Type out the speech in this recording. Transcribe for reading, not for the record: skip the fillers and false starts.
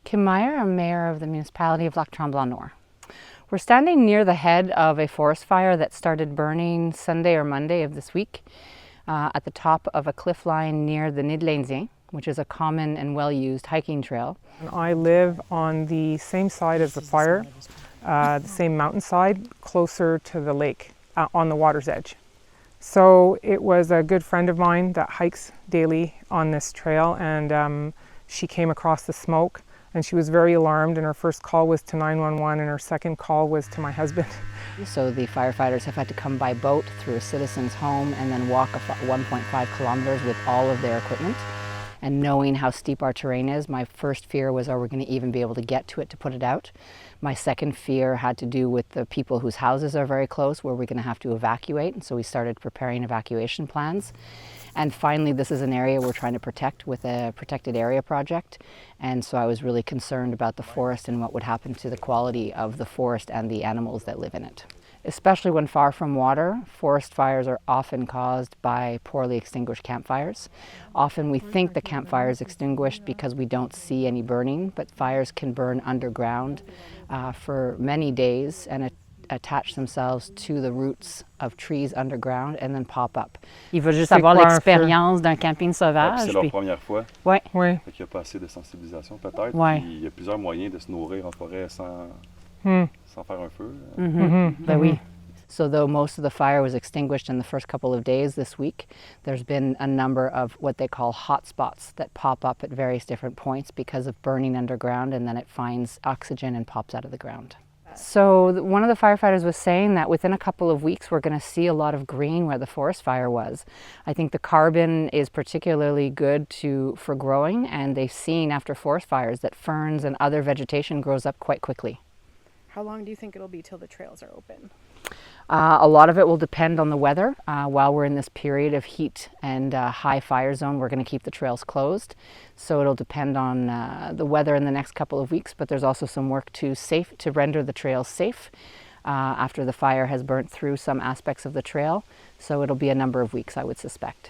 Kim Meyer, I'm Mayor of the municipality of Lac Tremblant Nord. We're standing near the head of a forest fire that started burning Sunday or Monday of this week at the top of a cliff line near the Nid l'Indien, which is a common and well-used hiking trail. I live on the same side as the fire, the same mountainside, closer to the lake, on the water's edge. So it was a good friend of mine that hikes daily on this trail, and she came across the smoke and she was very alarmed, and her first call was to 911 and her second call was to my husband. So the firefighters have had to come by boat through a citizen's home and then walk 1.5 kilometers with all of their equipment. And knowing how steep our terrain is, my first fear was, are we going to even be able to get to it to put it out? My second fear had to do with the people whose houses are very close, where we're going to have to evacuate. And so we started preparing evacuation plans. And finally, this is an area we're trying to protect with a protected area project. And so I was really concerned about the forest and what would happen to the quality of the forest and the animals that live in it. Especially when far from water, forest fires are often caused by poorly extinguished campfires. Often we think the campfire is extinguished because we don't see any burning, but fires can burn underground for many days and attach themselves to the roots of trees underground and then pop up. Il va juste avoir l'expérience d'un camping sauvage. C'est leur première fois. Ouais. Oui. Fait qu'il n'y a pas assez de sensibilisation peut-être. Ouais. Puis il y a plusieurs moyens de se nourrir en forêt sans faire un feu. Ben oui. So though most of the fire was extinguished in the first couple of days this week, there's been a number of what they call hot spots that pop up at various different points because of burning underground, and then it finds oxygen and pops out of the ground. So one of the firefighters was saying that within a couple of weeks we're going to see a lot of green where the forest fire was. I think the carbon is particularly good for growing, and they've seen after forest fires that ferns and other vegetation grows up quite quickly. How long do you think it'll be till the trails are open? A lot of it will depend on the weather. While we're in this period of heat and high fire zone, we're going to keep the trails closed. So it'll depend on the weather in the next couple of weeks, but there's also some work to render the trails safe after the fire has burnt through some aspects of the trail. So it'll be a number of weeks, I would suspect.